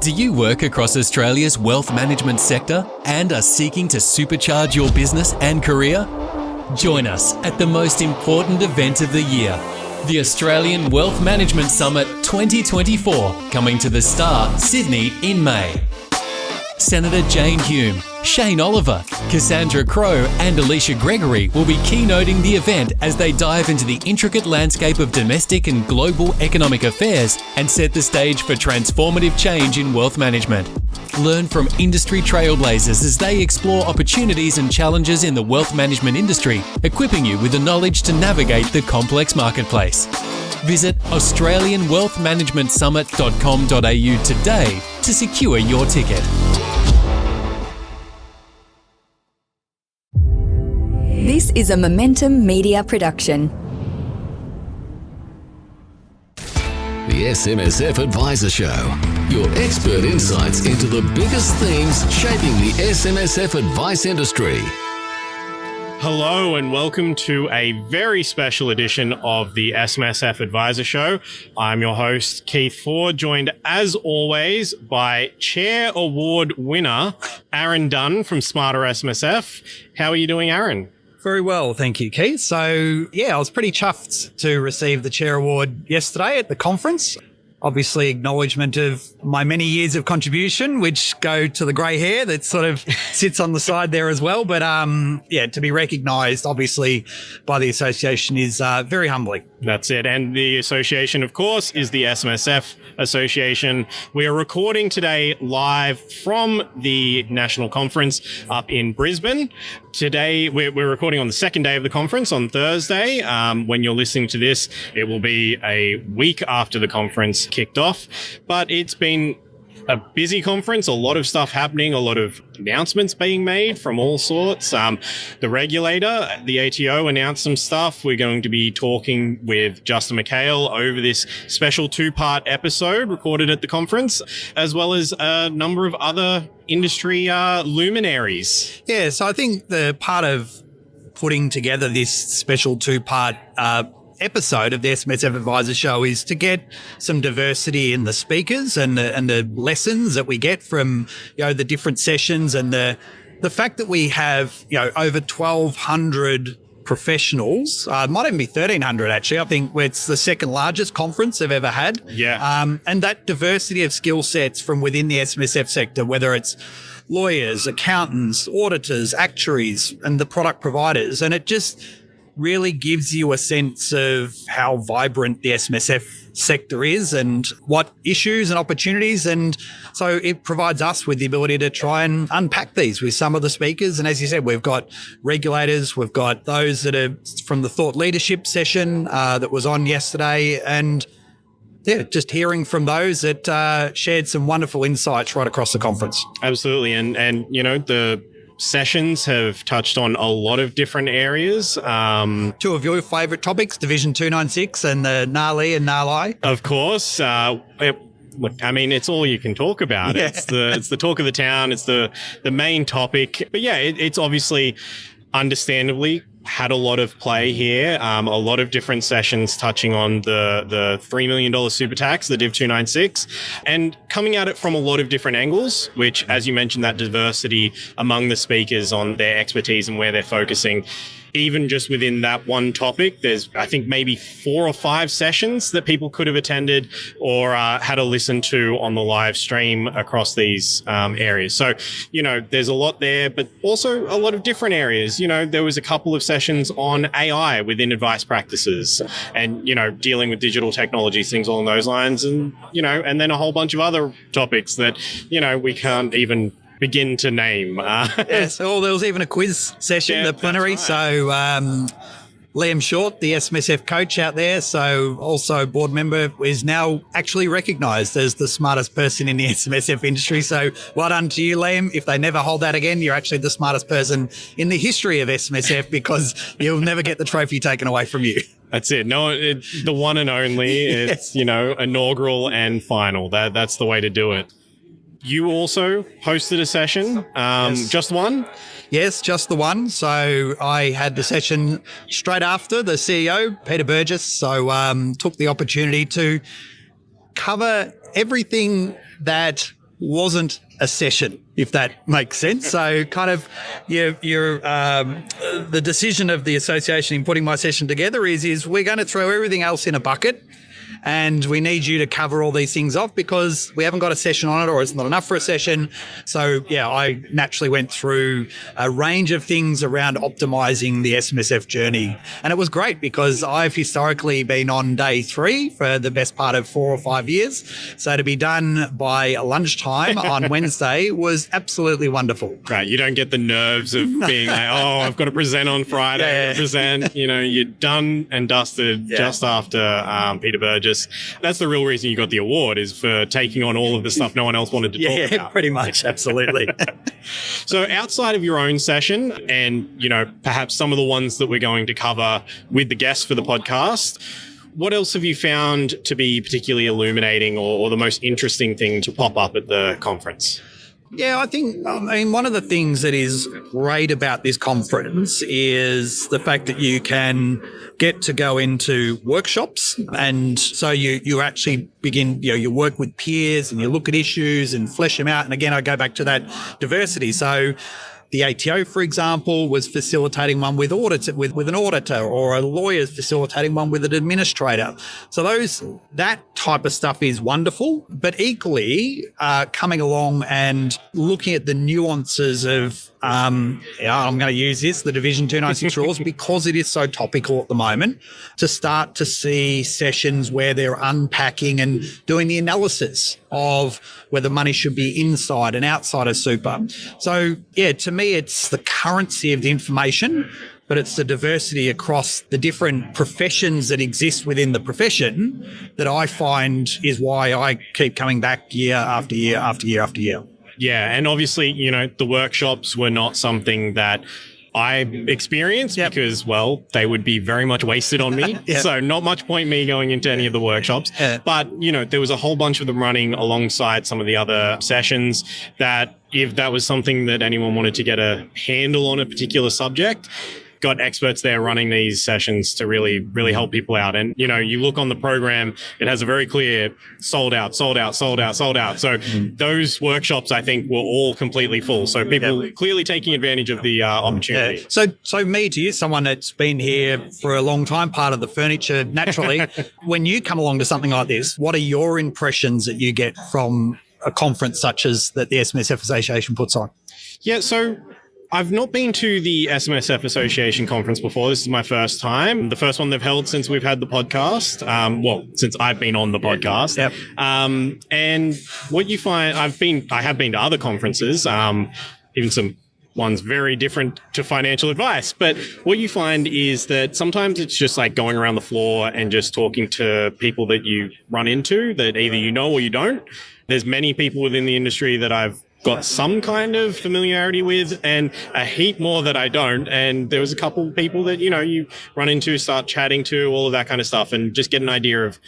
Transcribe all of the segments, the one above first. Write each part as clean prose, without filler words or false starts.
Do you work across Australia's wealth management sector and are seeking to supercharge your business and career? Join us at the most important event of the year, the Australian Wealth Management Summit 2024, coming to the Star, Sydney in May. Senator Jane Hume, Shane Oliver, Cassandra Crowe and Alicia Gregory will be keynoting the event as they dive into the intricate landscape of domestic and global economic affairs and set the stage for transformative change in wealth management. Learn from industry trailblazers as they explore opportunities and challenges in the wealth management industry, equipping you with the knowledge to navigate the complex marketplace. Visit australianwealthmanagementsummit.com.au today to secure your ticket. This is a Momentum Media production. The SMSF Adviser Show. Your expert insights into the biggest themes shaping the SMSF advice industry. Hello and welcome to a very special edition of the SMSF Adviser Show. I'm your host, Keith Ford, joined as always by Chair Award winner, Aaron Dunn from Smarter SMSF. How are you doing, Aaron? Very well, thank you, Keith. So, I was pretty chuffed to receive the Chair Award yesterday at the conference. Obviously, acknowledgement of my many years of contribution, which go to the grey hair that sort of sits on the side there as well. But, to be recognised, obviously, by the association is very humbling. That's it. And the association, of course, is the SMSF Association. We are recording today live from the National Conference up in Brisbane. Today, we're recording on the second day of the conference on Thursday. When you're listening to this, it will be a week after the conference kicked off. But it's been a busy conference, a lot of stuff happening, a lot of announcements being made from all sorts. The regulator, the ATO, announced some stuff. We're going to be talking with Justin Micale over this special two-part episode recorded at the conference, as well as a number of other industry luminaries. Yeah, so I think the part of putting together this special two-part episode of the SMSF Adviser Show is to get some diversity in the speakers and the lessons that we get from, the different sessions, and the fact that we have, over 1,200 professionals, might even be 1,300 actually. I think it's the second largest conference they've ever had. Yeah. And that diversity of skill sets from within the SMSF sector, whether it's lawyers, accountants, auditors, actuaries, and the product providers. And it just really gives you a sense of how vibrant the SMSF sector is and what issues and opportunities. And so it provides us with the ability to try and unpack these with some of the speakers. And as you said, we've got regulators, we've got those that are from the thought leadership session that was on yesterday. And just hearing from those that shared some wonderful insights right across the conference. Absolutely. And the sessions have touched on a lot of different areas. Two of your favourite topics, Division 296 and the NALI and NALI. Of course. It's all you can talk about. Yeah. It's the talk of the town. It's the main topic. But it's obviously understandably had a lot of play here. A lot of different sessions touching on the $3 million super tax, the Div 296, and coming at it from a lot of different angles, which, as you mentioned, that diversity among the speakers on their expertise and where they're focusing. Even just within that one topic, there's, I think, maybe 4 or 5 sessions that people could have attended or had a listen to on the live stream across these areas. So, there's a lot there, but also a lot of different areas. There was a couple of sessions on AI within advice practices and, dealing with digital technologies, things along those lines. And, and then a whole bunch of other topics that, we can't even begin to name. So there was even a quiz session, the plenary. Right. So Liam Short, the SMSF coach out there, so also board member, is now actually recognised as the smartest person in the SMSF industry. So well done to you, Liam. If they never hold that again, you're actually the smartest person in the history of SMSF because you'll never get the trophy taken away from you. That's it. No, the one and only. It's, inaugural and final. That's the way to do it. You also hosted a session, yes. Just one? Yes, just the one. So I had the session straight after the CEO, Peter Burgess. So took the opportunity to cover everything that wasn't a session, if that makes sense. So kind of the decision of the association in putting my session together is we're going to throw everything else in a bucket, and we need you to cover all these things off because we haven't got a session on it, or it's not enough for a session. So, I naturally went through a range of things around optimizing the SMSF journey. And it was great because I've historically been on day 3 for the best part of 4 or 5 years. So to be done by lunchtime on Wednesday was absolutely wonderful. Right. You don't get the nerves of being like, I've got to present on Friday, present, you're done and dusted just after Peter Burgess. That's the real reason you got the award, is for taking on all of the stuff no one else wanted to talk about. Yeah, pretty much. Absolutely. So outside of your own session and, perhaps some of the ones that we're going to cover with the guests for the podcast, what else have you found to be particularly illuminating or the most interesting thing to pop up at the conference? Yeah, I think, one of the things that is great about this conference is the fact that you can get to go into workshops. And so you actually begin, you work with peers and you look at issues and flesh them out. And again, I go back to that diversity. So the ATO, for example, was facilitating one with audits with an auditor, or a lawyer's facilitating one with an administrator. So that type of stuff is wonderful, but equally coming along and looking at the nuances of, I'm going to use the Division 296 rules because it is so topical at the moment, to start to see sessions where they're unpacking and doing the analysis of whether money should be inside and outside of super. So, to me, it's the currency of the information, but it's the diversity across the different professions that exist within the profession that I find is why I keep coming back year after year after year after year. Yeah, and obviously, the workshops were not something that I experienced because, they would be very much wasted on me. So not much point me going into any of the workshops. But, there was a whole bunch of them running alongside some of the other sessions that if that was something that anyone wanted to get a handle on a particular subject, got experts there running these sessions to really, really help people out. And, you look on the program, it has a very clear sold out, sold out, sold out, sold out. So those workshops, I think, were all completely full. So people clearly taking advantage of the opportunity. So me to you, someone that's been here for a long time, part of the furniture, naturally, when you come along to something like this, what are your impressions that you get from a conference such as that the SMSF Association puts on? Yeah, so I've not been to the SMSF Association Conference before. This is my first time. The first one they've held since we've had the podcast. Since I've been on the podcast. And what you find, I have been to other conferences, even some ones very different to financial advice. But what you find is that sometimes it's just like going around the floor and just talking to people that you run into that either you know or you don't. There's many people within the industry that I've got some kind of familiarity with and a heap more that I don't. And there was a couple of people that, you run into, start chatting to, all of that kind of stuff, and just get an idea of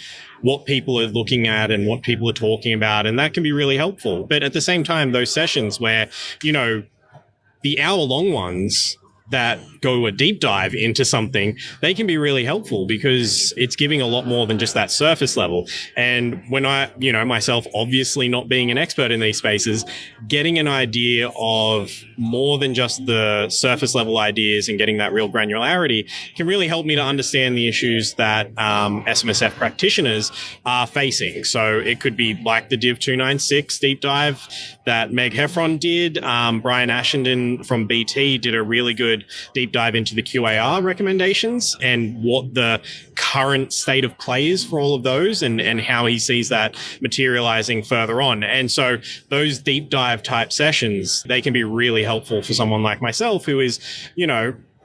what people are looking at and what people are talking about. And that can be really helpful. But at the same time, those sessions where, the hour-long ones that go a deep dive into something, they can be really helpful because it's giving a lot more than just that surface level. And when I, myself, obviously not being an expert in these spaces, getting an idea of more than just the surface level ideas and getting that real granularity can really help me to understand the issues that SMSF practitioners are facing. So it could be like the Div 296 deep dive that Meg Heffron did. Brian Ashenden from BT did a really good deep dive into the QAR recommendations and what the current state of play is for all of those and how he sees that materializing further on. And so those deep dive type sessions, they can be really helpful for someone like myself who is,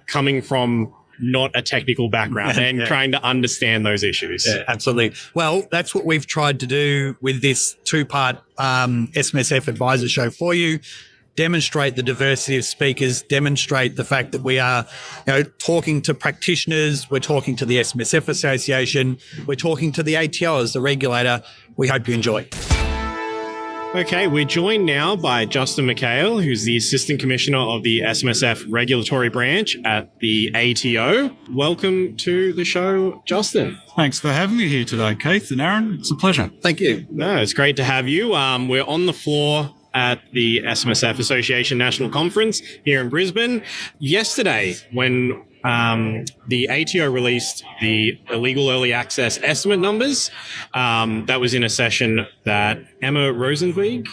coming from not a technical background and trying to understand those issues. Yeah, absolutely. Well, that's what we've tried to do with this 2-part SMSF Adviser Show for you. Demonstrate the diversity of speakers, demonstrate the fact that we are, talking to practitioners, we're talking to the SMSF Association, we're talking to the ATO as the regulator. We hope you enjoy. Okay, we're joined now by Justin Micale, who's the Assistant Commissioner of the SMSF Regulatory Branch at the ATO. Welcome to the show, Justin. Thanks for having me here today, Keith and Aaron. It's a pleasure. Thank you. No, it's great to have you. We're on the floor at the SMSF Association National Conference here in Brisbane. Yesterday, when the ATO released the illegal early access estimate numbers, that was in a session that Emma Rosenzweig,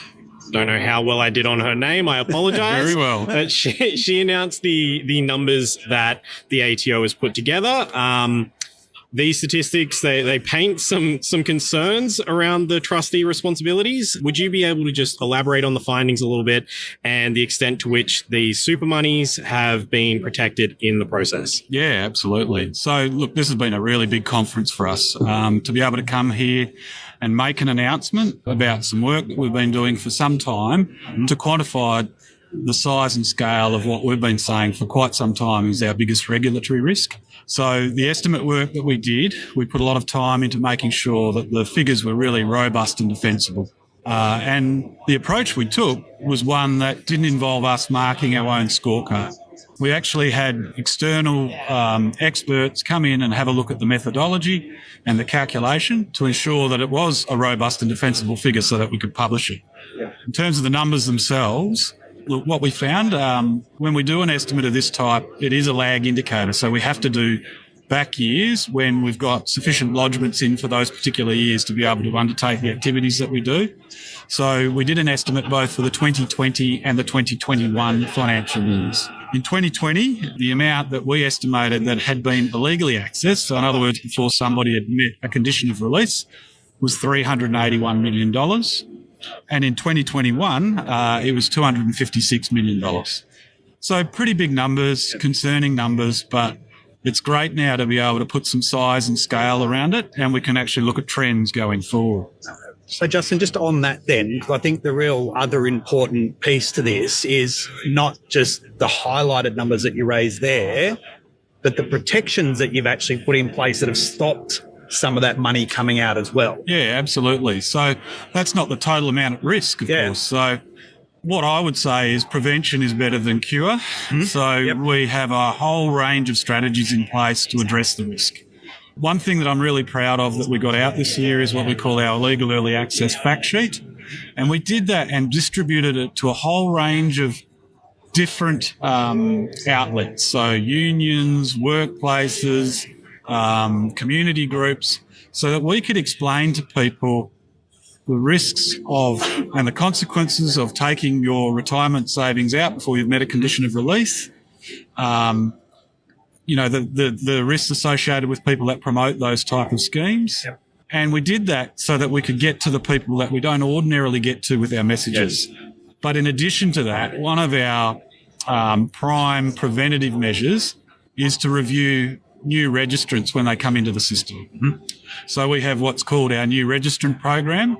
don't know how well I did on her name, I apologize. Very well. But she announced the numbers that the ATO has put together. These statistics, they paint some concerns around the trustee responsibilities. Would you be able to just elaborate on the findings a little bit and the extent to which these super monies have been protected in the process? Yeah, absolutely. So, look, this has been a really big conference for us. To be able to come here and make an announcement about some work that we've been doing for some time to quantify the size and scale of what we've been saying for quite some time is our biggest regulatory risk. So the estimate work that we did, we put a lot of time into making sure that the figures were really robust and defensible. And the approach we took was one that didn't involve us marking our own scorecard. We actually had external experts come in and have a look at the methodology and the calculation to ensure that it was a robust and defensible figure so that we could publish it. In terms of the numbers themselves, look, what we found, when we do an estimate of this type, it is a lag indicator. So we have to do back years when we've got sufficient lodgements in for those particular years to be able to undertake the activities that we do. So we did an estimate both for the 2020 and the 2021 financial years. In 2020, the amount that we estimated that had been illegally accessed, so in other words, before somebody had met a condition of release, was $381 million. And in 2021, it was $256 million. So pretty big numbers, concerning numbers, but it's great now to be able to put some size and scale around it, and we can actually look at trends going forward. So, Justin, just on that then, I think the real other important piece to this is not just the highlighted numbers that you raised there, but the protections that you've actually put in place that have stopped some of that money coming out as well. Yeah, absolutely. So that's not the total amount at risk, of course. So what I would say is prevention is better than cure. So we have a whole range of strategies in place to address the risk. One thing that I'm really proud of that we got out this year is what we call our illegal early access fact sheet. And we did that and distributed it to a whole range of different outlets. So unions, workplaces, community groups, so that we could explain to people the risks of and the consequences of taking your retirement savings out before you've met a condition of release. The risks associated with people that promote those type of schemes. Yep. And we did that so that we could get to the people that we don't ordinarily get to with our messages. Yes. But in addition to that, one of our prime preventative measures is to review new registrants when they come into the system. So we have what's called our new registrant program,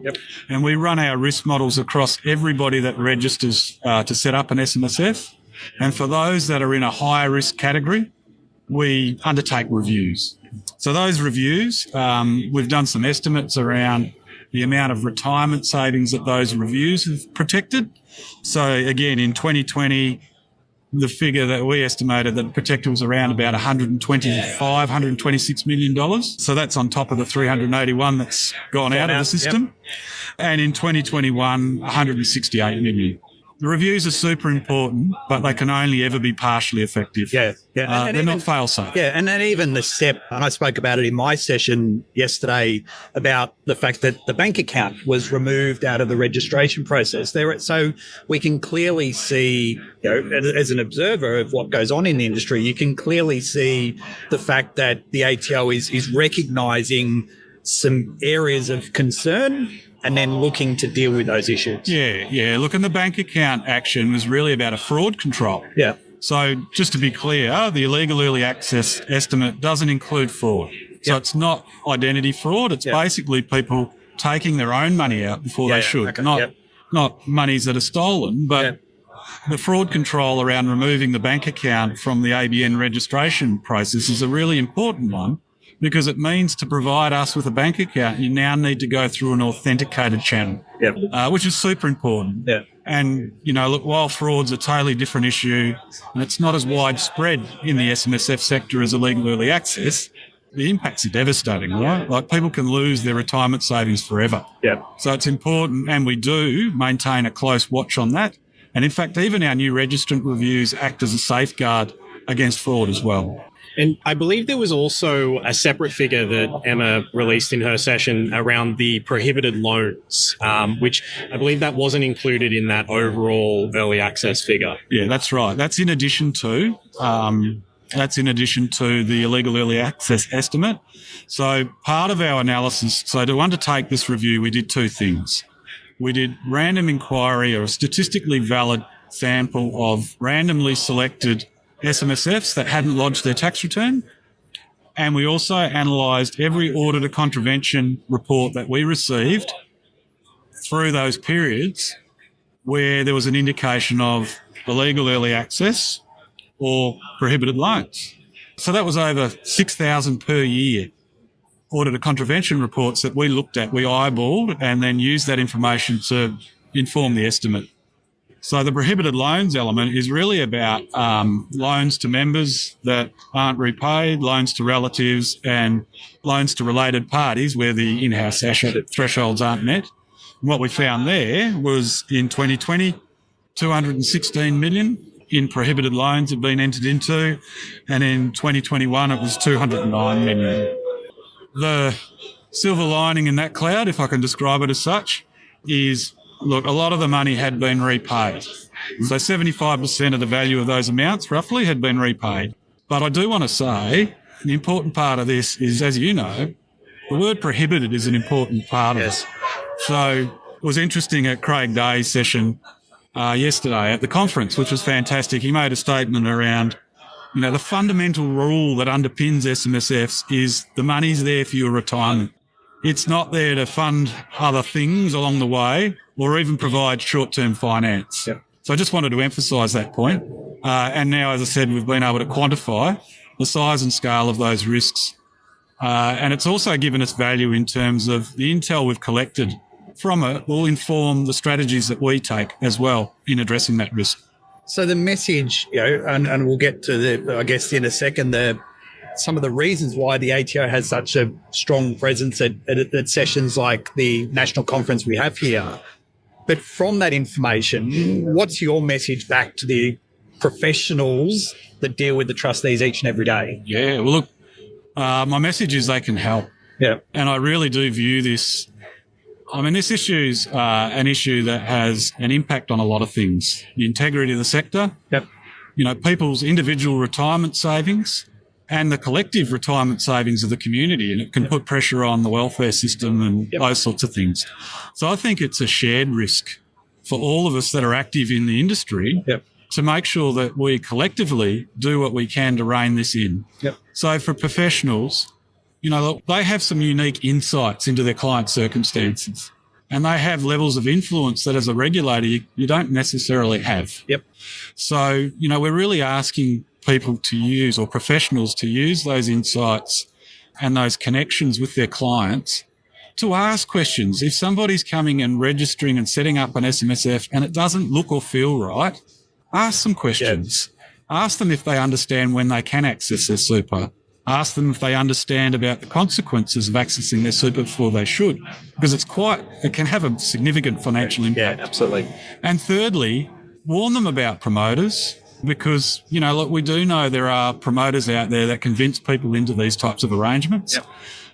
and we run our risk models across everybody that registers to set up an SMSF. And for those that are in a higher risk category, we undertake reviews. So those reviews, we've done some estimates around the amount of retirement savings that those reviews have protected. So again, in 2020, the figure that we estimated that protected was around about $126 million. So that's on top of the 381 that's gone out of the system. And in 2021, 168 million. The reviews are super important, but they can only ever be partially effective. And they're not fail-safe. And then even the step, and I spoke about it in my session yesterday, about the fact that the bank account was removed out of the registration process. So we can clearly see, as an observer of what goes on in the industry, you can clearly see the fact that the ATO is recognising some areas of concern and then looking to deal with those issues. Yeah. Look, and the bank account action was really about a fraud control. Yeah. So just to be clear, the illegal early access estimate doesn't include fraud. So it's not identity fraud. It's basically people taking their own money out before they should. Not monies that are stolen, but the fraud control around removing the bank account from the ABN registration process is a really important one, because it means to provide us with a bank account, you now need to go through an authenticated channel, which is super important. Yeah. And, look, while fraud's a totally different issue and it's not as widespread in the SMSF sector as illegal early access, the impacts are devastating, right? Like people can lose their retirement savings forever. Yeah. So it's important, and we do maintain a close watch on that. And in fact, even our new registrant reviews act as a safeguard against fraud as well. And I believe there was also a separate figure that Emma released in her session around the prohibited loans, which I believe that wasn't included in that overall early access figure. Yeah, that's right. That's in addition to the illegal early access estimate. So part of our analysis, so to undertake this review, we did two things. We did random inquiry, or a statistically valid sample of randomly selected SMSFs that hadn't lodged their tax return. And we also analysed every auditor contravention report that we received through those periods where there was an indication of illegal early access or prohibited loans. So that was over 6,000 per year auditor contravention reports that we looked at, we eyeballed, and then used that information to inform the estimate. So the prohibited loans element is really about loans to members that aren't repaid, loans to relatives, and loans to related parties where the in-house asset thresholds aren't met. And what we found there was in 2020, 216 million in prohibited loans had been entered into, and in 2021 it was 209 million. The silver lining in that cloud, if I can describe it as such, is, look, a lot of the money had been repaid. So 75% of the value of those amounts, roughly, had been repaid. But I do want to say the important part of this is, as you know, the word prohibited is an important part of it. So it was interesting at Craig Day's session yesterday at the conference, which was fantastic. He made a statement around, the fundamental rule that underpins SMSFs is the money's there for your retirement. It's not there to fund other things along the way or even provide short-term finance. Yep. So I just wanted to emphasise that point. And now, as I said, we've been able to quantify the size and scale of those risks. And it's also given us value in terms of the intel we've collected from it will inform the strategies that we take as well in addressing that risk. So the message, and we'll get to I guess in a second, some of the reasons why the ATO has such a strong presence at sessions like the national conference we have here. But from that information, what's your message back to the professionals that deal with the trustees each and every day? Yeah, well, look, my message is they can help. Yeah. And I really do view this. I mean, this issue's an issue that has an impact on a lot of things. The integrity of the sector, yep. People's individual retirement savings and the collective retirement savings of the community, and it can put pressure on the welfare system and those sorts of things. So I think it's a shared risk for all of us that are active in the industry to make sure that we collectively do what we can to rein this in. Yep. So for professionals, they have some unique insights into their client circumstances, and they have levels of influence that as a regulator you don't necessarily have. Yep. So, we're really asking people to use, or professionals to use, those insights and those connections with their clients to ask questions. If somebody's coming and registering and setting up an SMSF and it doesn't look or feel right, ask some questions. Yep. Ask them if they understand when they can access their super. Ask them if they understand about the consequences of accessing their super before they should, because it can have a significant financial impact. Yeah, absolutely. And thirdly, warn them about promoters, because, look, we do know there are promoters out there that convince people into these types of arrangements. Yep.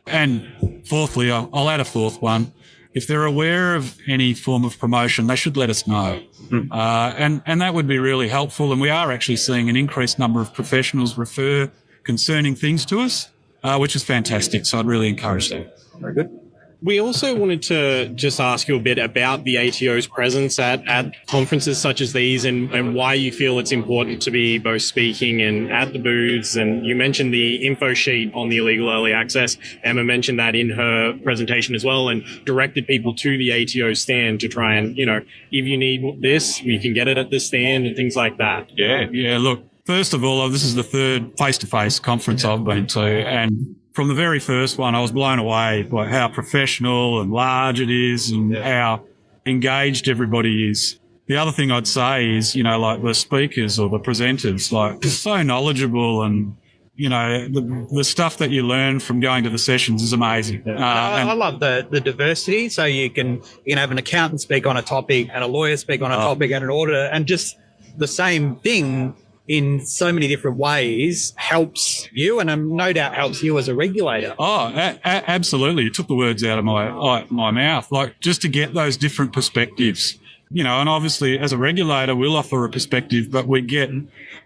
And fourthly, I'll add a fourth one. If they're aware of any form of promotion, they should let us know. And that would be really helpful. And we are actually seeing an increased number of professionals refer concerning things to us, which is fantastic. So I'd really encourage that. Very good. We also wanted to just ask you a bit about the ATO's presence at conferences such as these and why you feel it's important to be both speaking and at the booths. And you mentioned the info sheet on the illegal early access. Emma mentioned that in her presentation as well and directed people to the ATO stand to try and, if you need this, you can get it at the stand and things like that. Yeah. Look, first of all, this is the third face-to-face conference I've been to, and from the very first one, I was blown away by how professional and large it is and how engaged everybody is. The other thing I'd say is, like the speakers or the presenters, like they're so knowledgeable, and, the stuff that you learn from going to the sessions is amazing. I love the diversity. So you can have an accountant speak on a topic and a lawyer speak on a topic and an auditor, and just the same thing in so many different ways helps you, and no doubt helps you as a regulator. Absolutely. You took the words out of my mouth. Like, just to get those different perspectives, and obviously as a regulator, we'll offer a perspective, but we get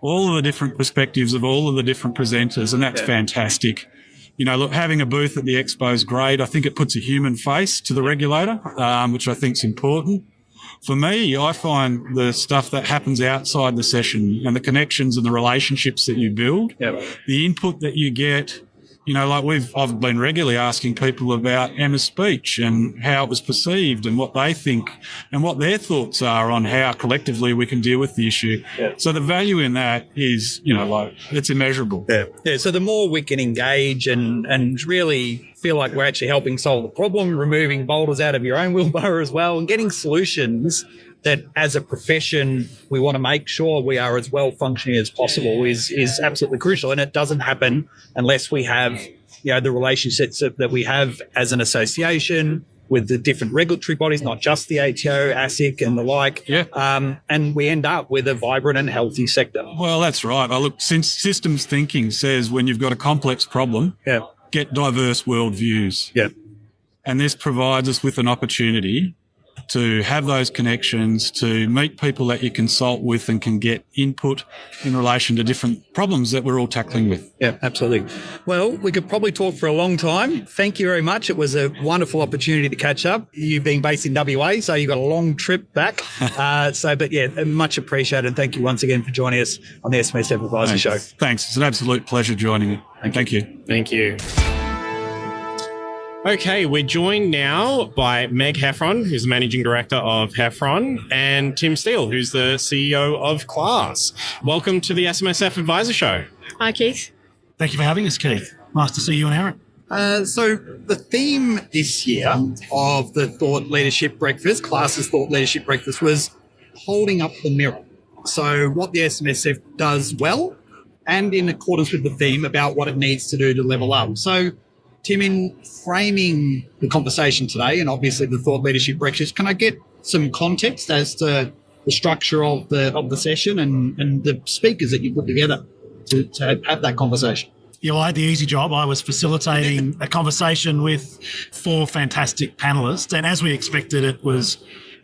all of the different perspectives of all of the different presenters, and that's fantastic. Look, having a booth at the expo is great. I think it puts a human face to the regulator, which I think is important. For me, I find the stuff that happens outside the session and the connections and the relationships that you build, the input that you get, I've been regularly asking people about Emma's speech and how it was perceived and what they think and what their thoughts are on how collectively we can deal with the issue. So the value in that is, it's immeasurable. So the more we can engage and really feel like we're actually helping solve the problem, removing boulders out of your own wheelbarrow as well, and getting solutions that as a profession we want to make sure we are as well functioning as possible is absolutely crucial. And it doesn't happen unless we have, the relationships that we have as an association with the different regulatory bodies, not just the ATO, ASIC and the like. And we end up with a vibrant and healthy sector. Well, that's right. Look, since systems thinking says when you've got a complex problem, get diverse worldviews. And this provides us with an opportunity to have those connections, to meet people that you consult with and can get input in relation to different problems that we're all tackling with. Yeah, absolutely. Well, we could probably talk for a long time. Thank you very much. It was a wonderful opportunity to catch up. You being based in WA, so you've got a long trip back. Much appreciated. Thank you once again for joining us on the SMSF Adviser Show. Thanks. It's an absolute pleasure joining you. Thank you. Thank you. Okay, we're joined now by Meg Heffron, who's the Managing Director of Heffron, and Tim Steele, who's the CEO of Class. Welcome to the SMSF Adviser Show. Hi, Keith. Thank you for having us, Keith. Nice to see you and Aaron. So the theme this year of the Thought Leadership Breakfast, Class's Thought Leadership Breakfast, was holding up the mirror. So what the SMSF does well, and in accordance with the theme about what it needs to do to level up. So Tim, in framing the conversation today, and obviously the Thought Leadership Breakfast, can I get some context as to the structure of the session and the speakers that you put together to have that conversation? Yeah, well, I had the easy job. I was facilitating a conversation with 4 fantastic panellists, and as we expected, it was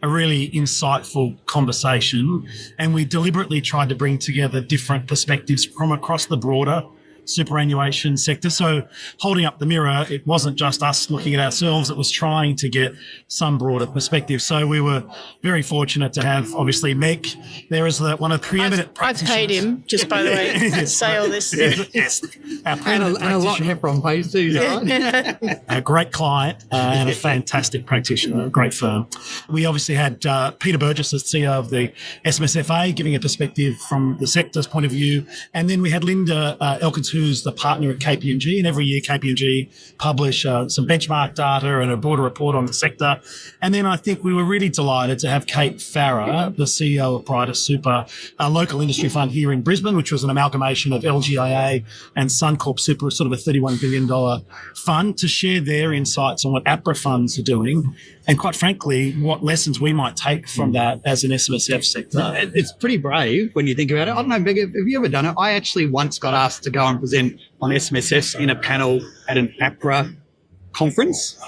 a really insightful conversation, and we deliberately tried to bring together different perspectives from across the broader superannuation sector. So holding up the mirror, it wasn't just us looking at ourselves, it was trying to get some broader perspective. So we were very fortunate to have, obviously, Meg there as one of the preeminent practitioners. I've paid him, just by the way, to say all this. Yes. And a lot Heffron pays too, right? A great client and a fantastic practitioner, a great firm. We obviously had Peter Burgess, as CEO of the SMSFA, giving a perspective from the sector's point of view. And then we had Linda Elkins, who's the partner at KPMG, and every year KPMG publish some benchmark data and a broader report on the sector. And then I think we were really delighted to have Kate Farrer, the CEO of Brighter Super, a local industry fund here in Brisbane, which was an amalgamation of LGIA and Suncorp Super, sort of a $31 billion fund, to share their insights on what APRA funds are doing and, quite frankly, what lessons we might take from that as an SMSF sector. It's pretty brave when you think about it. I don't know, Meg, have you ever done it? I actually once got asked to go and present on SMSFs in a panel at an APRA conference,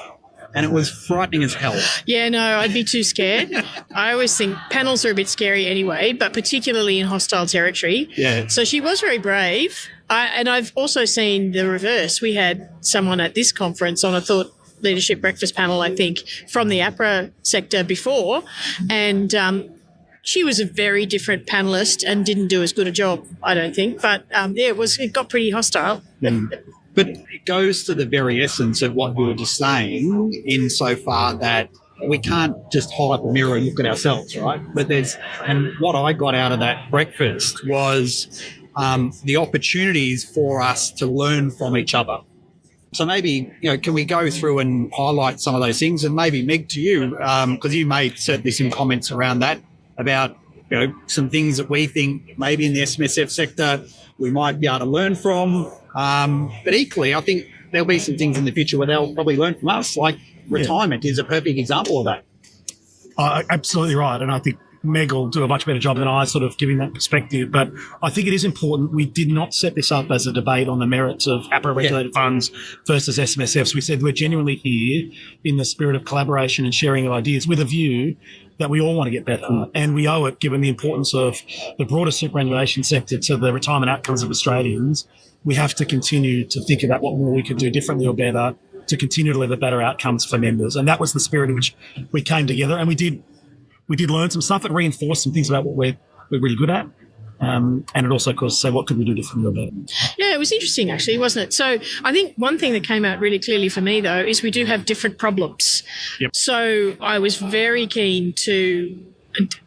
and it was frightening as hell. Yeah, no, I'd be too scared. I always think panels are a bit scary anyway, but particularly in hostile territory. Yeah. So she was very brave. And I've also seen the reverse. We had someone at this conference on a Thought Leadership Breakfast panel, I think, from the APRA sector before, and she was a very different panellist and didn't do as good a job, I don't think. But it got pretty hostile. But it goes to the very essence of what we were just saying, insofar that we can't just hold up a mirror and look at ourselves, right? And what I got out of that breakfast was the opportunities for us to learn from each other. So maybe, can we go through and highlight some of those things? And maybe, Meg, to you, because you made certainly some comments around that about, some things that we think maybe in the SMSF sector we might be able to learn from. But equally, I think there'll be some things in the future where they'll probably learn from us, like retirement is a perfect example of that. Absolutely right. And I think Meg will do a much better job than I sort of giving that perspective. But I think it is important. We did not set this up as a debate on the merits of APRA-regulated funds versus SMSFs. We said we're genuinely here in the spirit of collaboration and sharing of ideas with a view that we all want to get better. And we owe it, given the importance of the broader superannuation sector to the retirement outcomes of Australians. We have to continue to think about what more we could do differently or better to continue to deliver better outcomes for members. And that was the spirit in which we came together. And we did learn some stuff that reinforced some things about what we're really good at. And it also, of course, say what could we do differently or better. Yeah, it was interesting, actually, wasn't it? So I think one thing that came out really clearly for me, though, is we do have different problems. Yep. So I was very keen to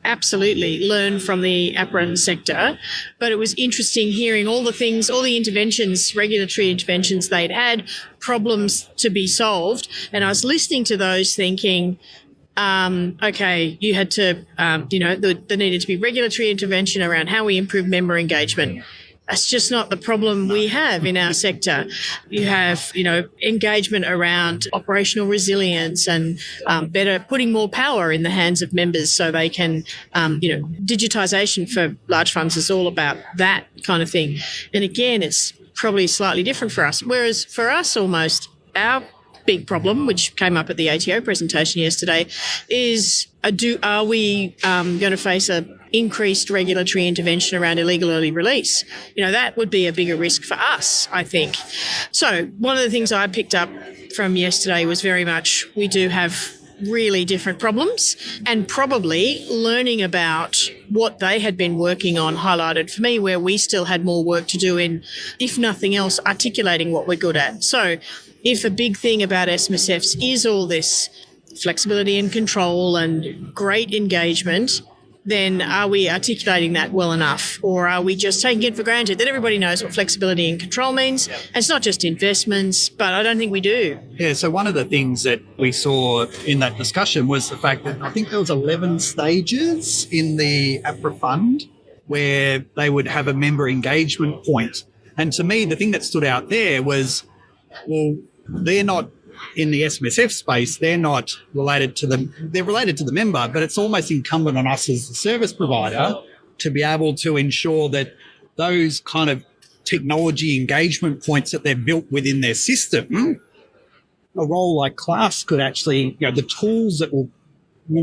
absolutely learn from the APRA sector, but it was interesting hearing all the things, all the interventions, regulatory interventions they'd had, problems to be solved. And I was listening to those thinking, okay, you had to, there needed to be regulatory intervention around how we improve member engagement. That's just not the problem we have in our sector. You have, engagement around operational resilience and better putting more power in the hands of members so they can, digitisation for large funds is all about that kind of thing. And again, it's probably slightly different for us. Whereas for us, almost our big problem, which came up at the ATO presentation yesterday, is are we going to face a increased regulatory intervention around illegal early release? That would be a bigger risk for us, I think. So one of the things I picked up from yesterday was very much we do have really different problems, and probably learning about what they had been working on highlighted for me where we still had more work to do in, if nothing else, articulating what we're good at. So if a big thing about SMSFs is all this flexibility and control and great engagement, then are we articulating that well enough? Or are we just taking it for granted that everybody knows what flexibility and control means? And it's not just investments, but I don't think we do. Yeah, so one of the things that we saw in that discussion was the fact that I think there was 11 stages in the APRA fund where they would have a member engagement point. And to me, the thing that stood out there was, well, they're not in the SMSF space, they're not related to them. They're related to the member, but it's almost incumbent on us as the service provider to be able to ensure that those kind of technology engagement points that they've built within their system, a role like Class could actually, the tools that will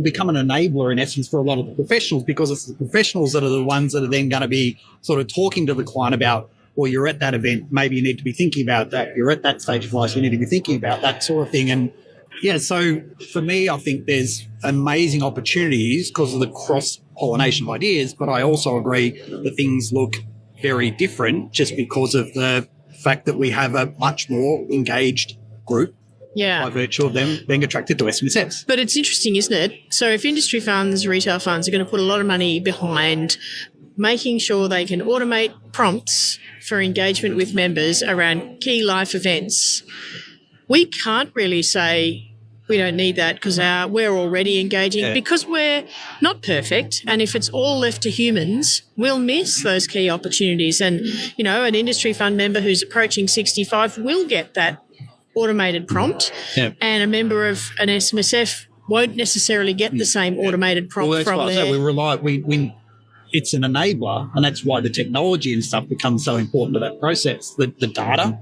become an enabler in essence for a lot of the professionals, because it's the professionals that are the ones that are then going to be sort of talking to the client about, well, you're at that event, maybe you need to be thinking about that. You're at that stage of life, you need to be thinking about that sort of thing. And yeah, so for me, I think there's amazing opportunities because of the cross-pollination of ideas, but I also agree that things look very different just because of the fact that we have a much more engaged group. Yeah. By virtue of them being attracted to SMSFs. But it's interesting, isn't it? So if industry funds, retail funds are going to put a lot of money behind making sure they can automate prompts for engagement with members around key life events, we can't really say we don't need that because we're already engaging because we're not perfect. And if it's all left to humans, we'll miss those key opportunities. And, an industry fund member who's approaching 65 will get that automated prompt, and a member of an SMSF won't necessarily get the same automated prompt from there. It's an enabler, and that's why the technology and stuff becomes so important to that process, the data,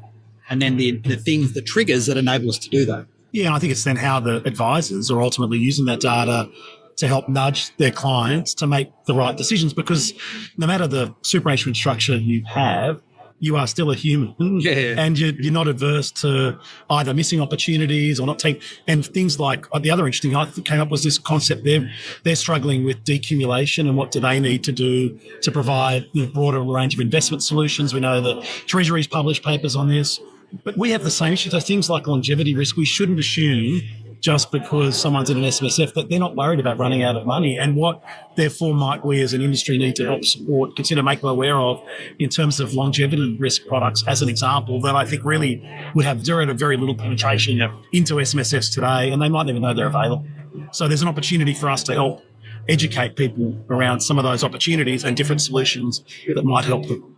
and then the things, the triggers that enable us to do that. Yeah, and I think it's then how the advisors are ultimately using that data to help nudge their clients to make the right decisions, because no matter the superannuation structure you have, you are still a human, and you're not adverse to either missing opportunities or not taking. And things like the other interesting I think came up was this concept they're struggling with decumulation and what do they need to do to provide a broader range of investment solutions. We know that Treasury's published papers on this, but we have the same issues. So things like longevity risk, we shouldn't assume just because someone's in an SMSF, that they're not worried about running out of money, and what therefore might we as an industry need to help support, consider, make them aware of in terms of longevity risk products, as an example, that I think really would have very little penetration into SMSFs today, and they might even know they're available. So there's an opportunity for us to help educate people around some of those opportunities and different solutions that might help them.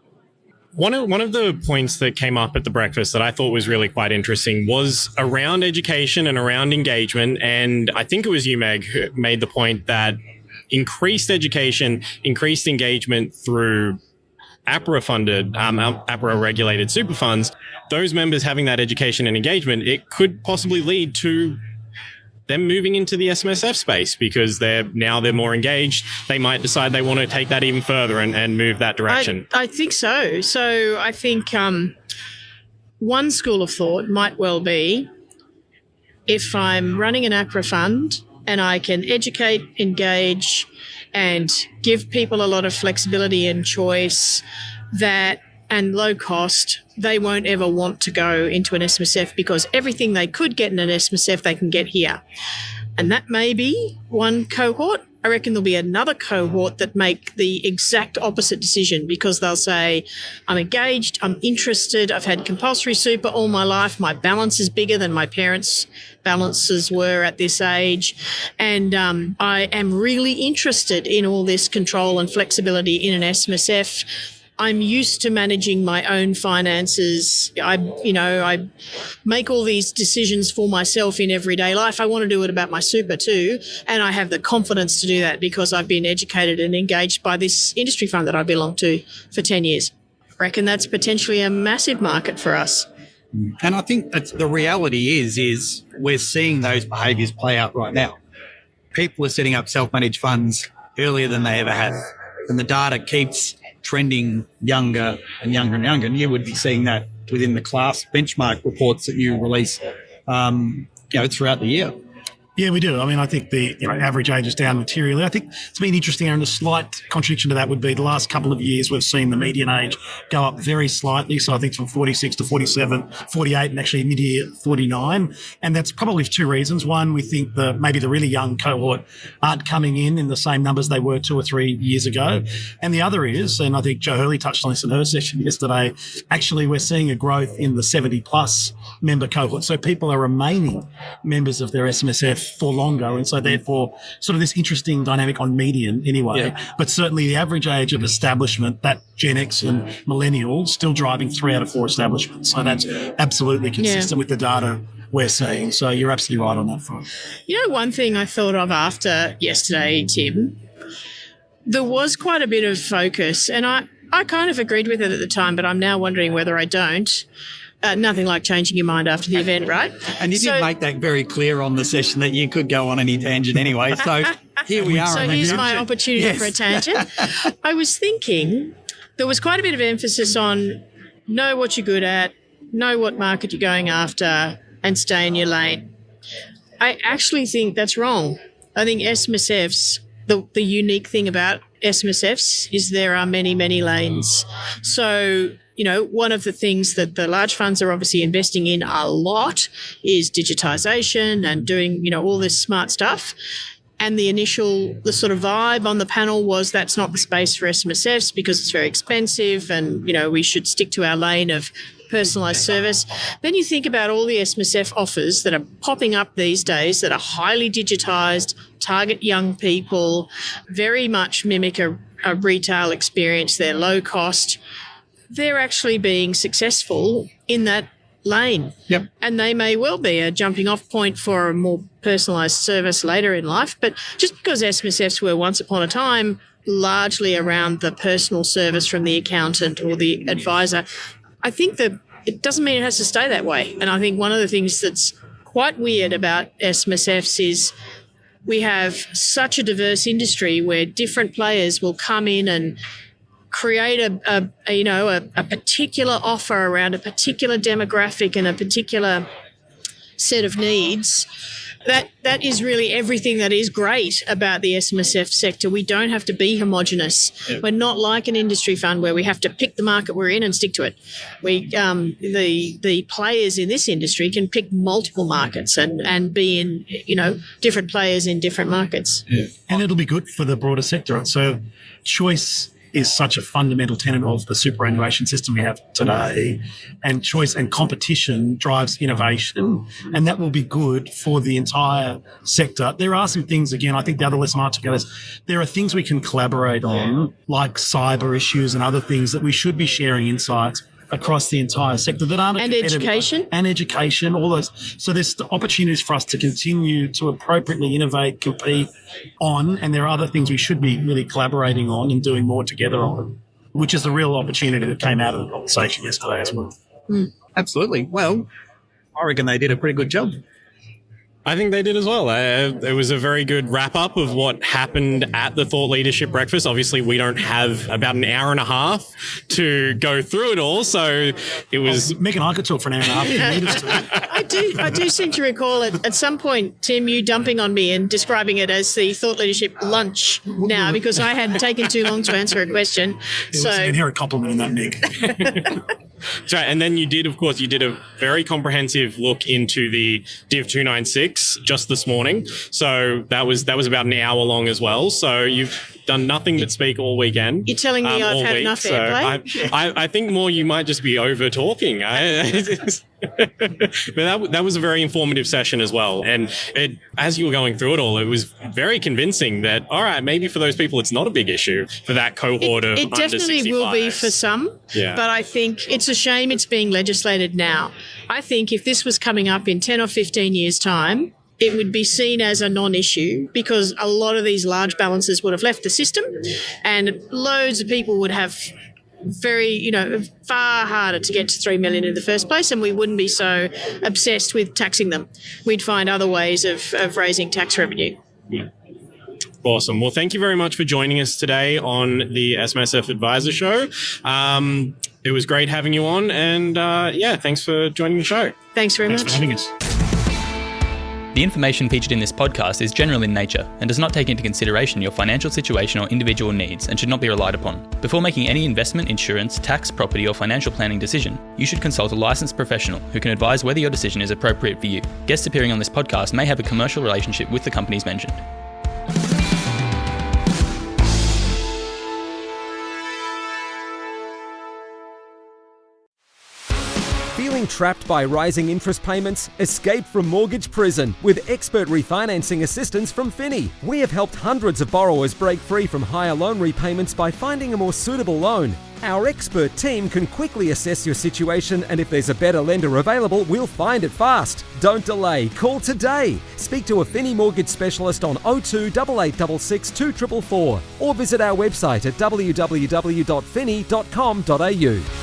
One of the points that came up at the breakfast that I thought was really quite interesting was around education and around engagement. And I think it was you, Meg, who made the point that increased education, increased engagement through APRA-funded, APRA-regulated super funds, those members having that education and engagement, it could possibly lead to them moving into the SMSF space because they're more engaged. They might decide they want to take that even further and move that direction. I think so. So I think one school of thought might well be, if I'm running an APRA fund and I can educate, engage, and give people a lot of flexibility and choice and low cost, they won't ever want to go into an SMSF because everything they could get in an SMSF they can get here. And that may be one cohort. I reckon there'll be another cohort that make the exact opposite decision because they'll say, I'm engaged, I'm interested, I've had compulsory super all my life, my balance is bigger than my parents' balances were at this age, and I am really interested in all this control and flexibility in an SMSF. I'm used to managing my own finances. I make all these decisions for myself in everyday life. I want to do it about my super too. And I have the confidence to do that because I've been educated and engaged by this industry fund that I belong to for 10 years. I reckon that's potentially a massive market for us. And I think that's the reality is we're seeing those behaviours play out right now. People are setting up self-managed funds earlier than they ever have. And the data keeps trending younger and younger and younger. And you would be seeing that within the class benchmark reports that you release, throughout the year. Yeah, we do. I mean, I think the average age is down materially. I think it's been interesting, and a slight contradiction to that would be the last couple of years we've seen the median age go up very slightly. So I think from 46 to 47, 48, and actually mid-year 49. And that's probably for two reasons. One, we think maybe the really young cohort aren't coming in the same numbers they were 2 or 3 years ago. And the other is, and I think Jo Hurley touched on this in her session yesterday, actually we're seeing a growth in the 70-plus member cohort. So people are remaining members of their SMSF for longer, and so therefore sort of this interesting dynamic on median anyway. Yeah. But certainly the average age of establishment, that Gen X and millennials, still driving 3 out of 4 establishments. So that's absolutely consistent with the data we're seeing. So you're absolutely right on that front. One thing I thought of after yesterday, Tim, there was quite a bit of focus, and I kind of agreed with it at the time, but I'm now wondering whether I don't. Nothing like changing your mind after the event, right? And you did make that very clear on the session that you could go on any tangent anyway. So here we are. So here's my opportunity for a tangent. I was thinking there was quite a bit of emphasis on know what you're good at, know what market you're going after, and stay in your lane. I actually think that's wrong. I think SMSFs, the unique thing about SMSFs is there are many, many lanes. So one of the things that the large funds are obviously investing in a lot is digitisation and doing, all this smart stuff. And the sort of vibe on the panel was that's not the space for SMSFs because it's very expensive and, we should stick to our lane of personalised service. Then you think about all the SMSF offers that are popping up these days that are highly digitised, target young people, very much mimic a retail experience. They're low cost. They're actually being successful in that lane. Yep. And they may well be a jumping off point for a more personalised service later in life. But just because SMSFs were once upon a time largely around the personal service from the accountant or the advisor, I think that it doesn't mean it has to stay that way. And I think one of the things that's quite weird about SMSFs is we have such a diverse industry where different players will come in and create a particular offer around a particular demographic and a particular set of needs. that is really everything that is great about the SMSF sector. We don't have to be homogenous. We're not like an industry fund where we have to pick the market we're in and stick to it. The players in this industry can pick multiple markets and be in, different players in different markets. Yeah. And it'll be good for the broader sector. So choice is such a fundamental tenet of the superannuation system we have today, and choice and competition drives innovation, and that will be good for the entire sector. There are some things, again, I think the other lesson I took out is there are things we can collaborate on, like cyber issues and other things that we should be sharing insights across the entire sector that aren't education, all those. So there's opportunities for us to continue to appropriately innovate, compete on, and there are other things we should be really collaborating on and doing more together on, which is the real opportunity that came out of the conversation yesterday as well. Absolutely. Well, I reckon they did a pretty good job. I think they did as well. It was a very good wrap up of what happened at the Thought Leadership Breakfast. Obviously, we don't have about an hour and a half to go through it all, so it was. Meg and I could talk for an hour and a half if you need us to. I do seem to recall at some point, Tim, you dumping on me and describing it as the Thought Leadership lunch now, because I had taken too long to answer a question. It was an inherent compliment in that, Meg. That's right. And then you did a very comprehensive look into the Div 296 just this morning. So that was about an hour long as well. So you've done nothing but speak all weekend. You're telling me I've had enough airplay? I think more you might just be over talking. But that was a very informative session as well. And as you were going through it all, it was very convincing that, all right, maybe for those people, it's not a big issue for that cohort of under 65s. It definitely will be for some. Yeah. But I think it's a shame it's being legislated now. I think if this was coming up in 10 or 15 years' time, it would be seen as a non-issue because a lot of these large balances would have left the system and loads of people would have far harder to get to 3 million in the first place, and we wouldn't be so obsessed with taxing them. We'd find other ways of raising tax revenue. Yeah. Awesome. Well, thank you very much for joining us today on the SMSF Adviser Show. It was great having you on, and thanks for joining the show. Thanks very much. Thanks for having us. The information featured in this podcast is general in nature and does not take into consideration your financial situation or individual needs and should not be relied upon. Before making any investment, insurance, tax, property or financial planning decision, you should consult a licensed professional who can advise whether your decision is appropriate for you. Guests appearing on this podcast may have a commercial relationship with the companies mentioned. Feeling trapped by rising interest payments? Escape from mortgage prison with expert refinancing assistance from Finny. We have helped hundreds of borrowers break free from higher loan repayments by finding a more suitable loan. Our expert team can quickly assess your situation, and if there's a better lender available, we'll find it fast. Don't delay. Call today. Speak to a Finny mortgage specialist on 02 8866 2444 or visit our website at www.finny.com.au.